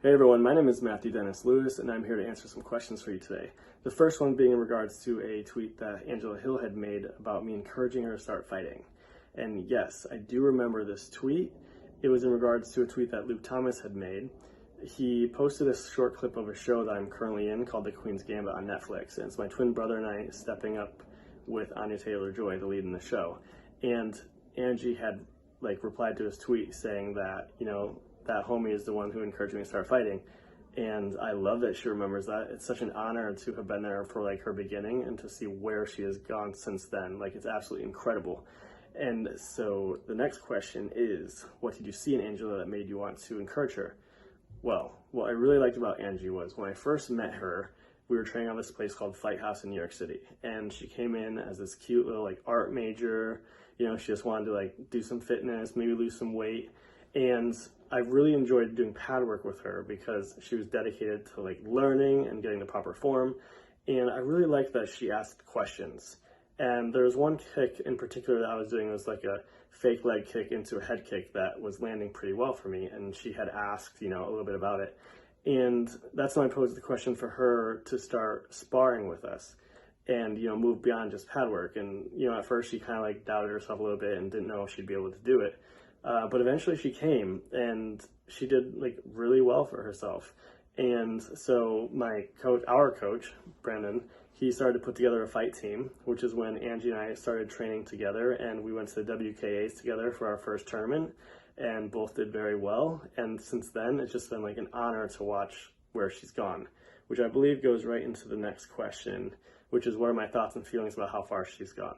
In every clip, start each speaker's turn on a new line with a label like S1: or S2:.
S1: Hey everyone, my name is Matthew Dennis Lewis, and I'm here to answer some questions for you today. The first one being in regards to a tweet that Angela Hill had made about me encouraging her to start fighting. And yes, I do remember this tweet. It was in regards to a tweet that Luke Thomas had made. He posted a short clip of a show that I'm currently in called the Queens Gambit on Netflix, and it's my twin brother and I stepping up with Anya Taylor-Joy, the lead in the show. And Angie had replied to his tweet saying that, that homie is the one who encouraged me to start fighting. And I love that she remembers that. It's such an honor to have been there for her beginning and to see where she has gone since then. It's absolutely incredible. And so the next question is, what did you see in Angela that made you want to encourage her? Well, what I really liked about Angie was when I first met her, we were training on this place called Fight House in New York City. And she came in as this cute little art major. She just wanted to do some fitness, maybe lose some weight. And I really enjoyed doing pad work with her because she was dedicated to learning and getting the proper form. And I really liked that she asked questions. And there was one kick in particular that I was doing. It was a fake leg kick into a head kick that was landing pretty well for me. And she had asked, a little bit about it. And that's when I posed the question for her to start sparring with us and, move beyond just pad work. And, at first she kind of doubted herself a little bit and didn't know if she'd be able to do it. But eventually she came and she did really well for herself. And so our coach, Brandon, he started to put together a fight team, which is when Angie and I started training together, and we went to the WKAs together for our first tournament and both did very well. And since then, it's just been an honor to watch where she's gone, which I believe goes right into the next question, which is what are my thoughts and feelings about how far she's gone.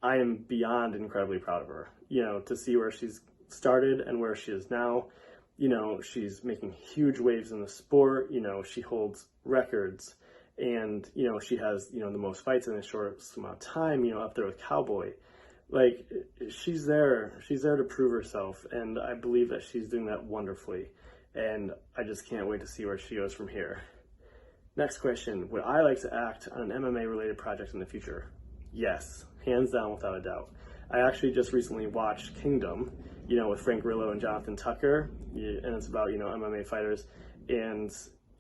S1: I am beyond incredibly proud of her, to see where she's started and where she is now. She's making huge waves in the sport. She holds records and, she has, the most fights in the shortest amount of time, up there with Cowboy. She's there to prove herself. And I believe that she's doing that wonderfully. And I just can't wait to see where she goes from here. Next question, would I like to act on an MMA related project in the future? Yes, hands down, without a doubt. I actually just recently watched Kingdom, with Frank Grillo and Jonathan Tucker, and it's about, MMA fighters. And,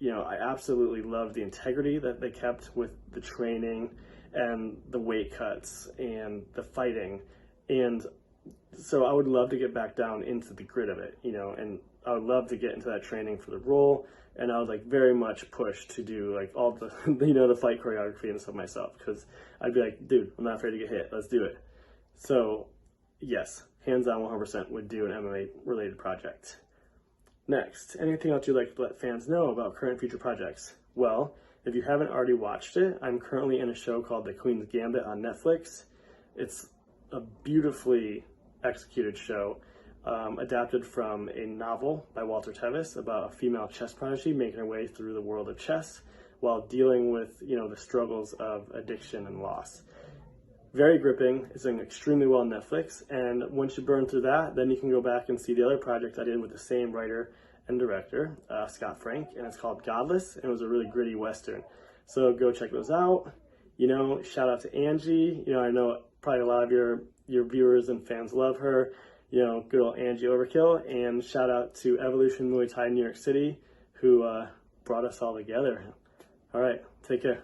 S1: I absolutely love the integrity that they kept with the training and the weight cuts and the fighting. And so I would love to get back down into the grit of it, and I would love to get into that training for the role. And I was very much pushed to do all the, the fight choreography and stuff myself, because I'd be dude, I'm not afraid to get hit. Let's do it. So yes, hands down 100% would do an MMA related project. Next, anything else you'd like to let fans know about current future projects? Well, if you haven't already watched it, I'm currently in a show called the Queens Gambit on Netflix. It's a beautifully executed show. Adapted from a novel by Walter Tevis about a female chess prodigy making her way through the world of chess while dealing with, the struggles of addiction and loss. Very gripping. It's doing extremely well on Netflix, and once you burn through that, then you can go back and see the other project I did with the same writer and director, Scott Frank, and it's called Godless, and it was a really gritty Western. So go check those out. Shout out to Angie. I know probably a lot of your viewers and fans love her. Good old Angie Overkill, and shout out to Evolution Muay Thai in New York City, who brought us all together. All right, take care.